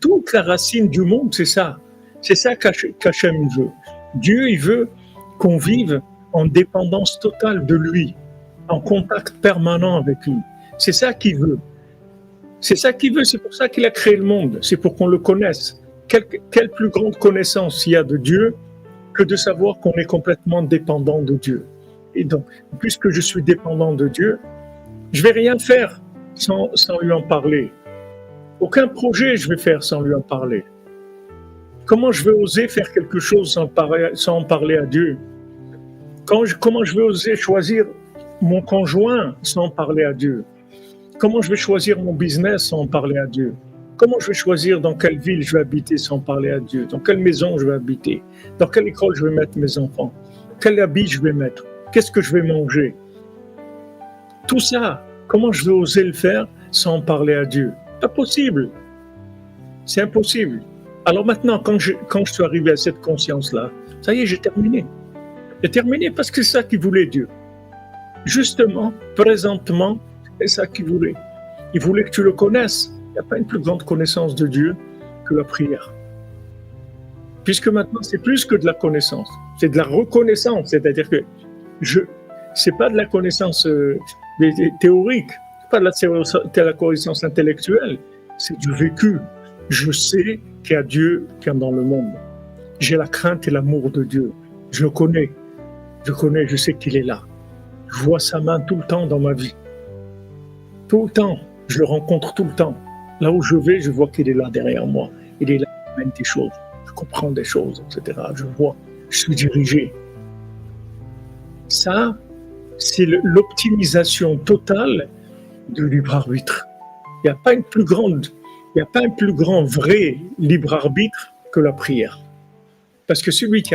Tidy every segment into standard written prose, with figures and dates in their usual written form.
Toute la racine du monde, c'est ça. C'est ça qu'Hachem veut. Dieu, il veut qu'on vive en dépendance totale de lui, en contact permanent avec lui. C'est ça qu'il veut. C'est ça qu'il veut, c'est pour ça qu'il a créé le monde. C'est pour qu'on le connaisse. Quelle plus grande connaissance il y a de Dieu que de savoir qu'on est complètement dépendant de Dieu. Et donc, puisque je suis dépendant de Dieu, je ne vais rien faire sans lui en parler. Aucun projet je vais faire sans lui en parler. Comment je vais oser faire quelque chose sans en parler à Dieu? Comment je vais oser choisir mon conjoint sans en parler à Dieu? Comment je vais choisir mon business sans en parler à Dieu? Comment je vais choisir dans quelle ville je vais habiter sans parler à Dieu? Dans quelle maison je vais habiter? Dans quelle école je vais mettre mes enfants? Quel habit je vais mettre? Qu'est-ce que je vais manger? Tout ça, comment je vais oser le faire sans en parler à Dieu? Pas possible. C'est impossible. Alors maintenant, quand je suis arrivé à cette conscience-là, ça y est, j'ai terminé. J'ai terminé parce que c'est ça qu'il voulait Dieu. Justement, présentement, c'est ça qu'il voulait. Il voulait que tu le connaisses. Il n'y a pas une plus grande connaissance de Dieu que la prière. Puisque maintenant, c'est plus que de la connaissance. C'est de la reconnaissance. C'est-à-dire que c'est pas de la connaissance théorique, c'est pas de la connaissance intellectuelle, c'est du vécu. Je sais qu'il y a Dieu qui est dans le monde. J'ai la crainte et l'amour de Dieu. Je le connais. Je sais qu'il est là. Je vois sa main tout le temps dans ma vie. Tout le temps. Je le rencontre tout le temps. Là où je vais, je vois qu'il est là derrière moi. Il est là, il mène des choses. Je comprends des choses, etc. Je vois. Je suis dirigé. Ça, c'est l'optimisation totale de libre arbitre. Il n'y a pas un plus grand vrai libre arbitre que la prière. Parce que celui qui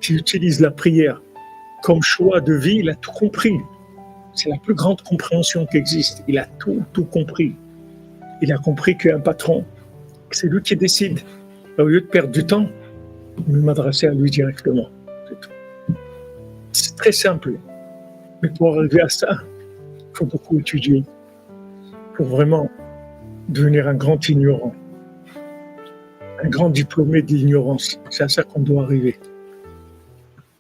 utilise la prière comme choix de vie, il a tout compris. C'est la plus grande compréhension qui existe. Il a tout compris. Il a compris qu'un patron, c'est lui qui décide. Au lieu de perdre du temps, je vais m'adresser à lui directement. C'est tout. C'est très simple. Mais pour arriver à ça, il faut beaucoup étudier. Il faut vraiment devenir un grand ignorant. Un grand diplômé d'ignorance. C'est à ça qu'on doit arriver.